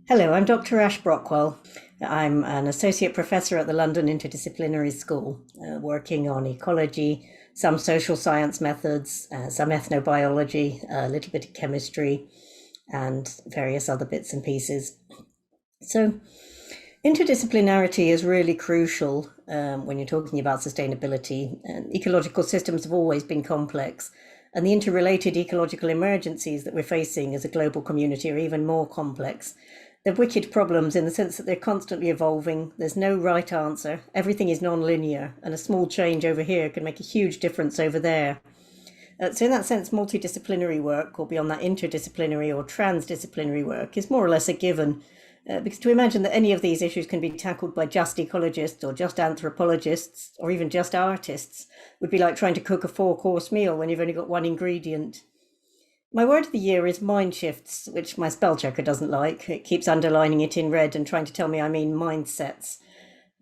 Hello, I'm Dr. Ash Brockwell. I'm an associate professor at the London Interdisciplinary School, working on ecology, some social science methods, some ethnobiology, a little bit of chemistry, and various other bits and pieces. So, interdisciplinarity is really crucial when you're talking about sustainability. Ecological systems have always been complex, and the interrelated ecological emergencies that we're facing as a global community are even more complex. They're wicked problems in the sense that they're constantly evolving. There's no right answer. Everything is non-linear, and a small change over here can make a huge difference over there. So in that sense, multidisciplinary work, or beyond that interdisciplinary or transdisciplinary work, is more or less a given. Because to imagine that any of these issues can be tackled by just ecologists or just anthropologists or even just artists would be like trying to cook a 4-course meal when you've only got one ingredient. My word of the year is mind shifts, which my spell checker doesn't like. It keeps underlining it in red and trying to tell me I mean mindsets.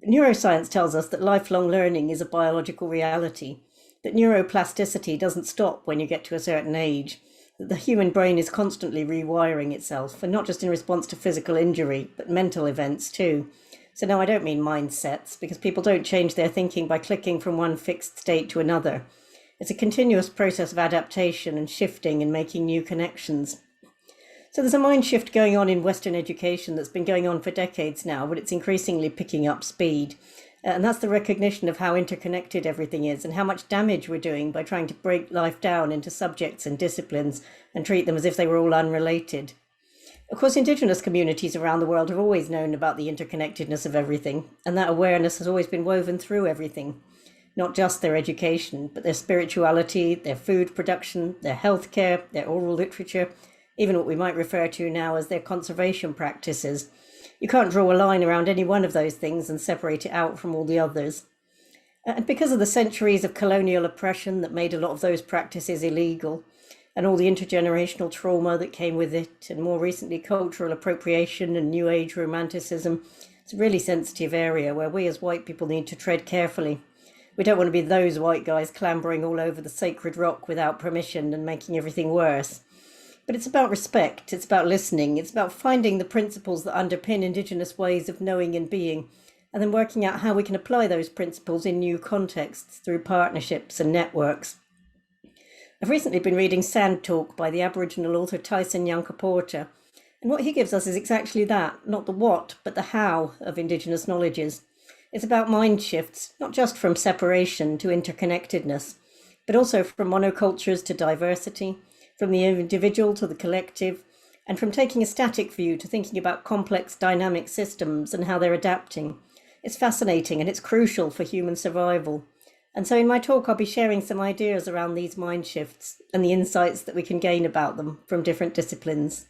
Neuroscience tells us that lifelong learning is a biological reality, that neuroplasticity doesn't stop when you get to a certain age, that the human brain is constantly rewiring itself, and not just in response to physical injury, but mental events too. So no, I don't mean mindsets, because people don't change their thinking by clicking from one fixed state to another. It's a continuous process of adaptation and shifting and making new connections. So there's a mind shift going on in Western education that's been going on for decades now, but it's increasingly picking up speed. And that's the recognition of how interconnected everything is and how much damage we're doing by trying to break life down into subjects and disciplines and treat them as if they were all unrelated. Of course, Indigenous communities around the world have always known about the interconnectedness of everything, and that awareness has always been woven through everything. Not just their education, but their spirituality, their food production, their healthcare, their oral literature, even what we might refer to now as their conservation practices. You can't draw a line around any one of those things and separate it out from all the others. And because of the centuries of colonial oppression that made a lot of those practices illegal, and all the intergenerational trauma that came with it, and more recently cultural appropriation and New Age romanticism, it's a really sensitive area where we as white people need to tread carefully. We don't want to be those white guys clambering all over the sacred rock without permission and making everything worse. But it's about respect, it's about listening, it's about finding the principles that underpin Indigenous ways of knowing and being, and then working out how we can apply those principles in new contexts through partnerships and networks. I've recently been reading Sand Talk by the Aboriginal author Tyson Yunkaporta, and what he gives us is exactly that, not the what, but the how of Indigenous knowledges. It's about mind shifts, not just from separation to interconnectedness, but also from monocultures to diversity, from the individual to the collective, and from taking a static view to thinking about complex dynamic systems and how they're adapting. It's fascinating and it's crucial for human survival. And so in my talk, I'll be sharing some ideas around these mind shifts and the insights that we can gain about them from different disciplines.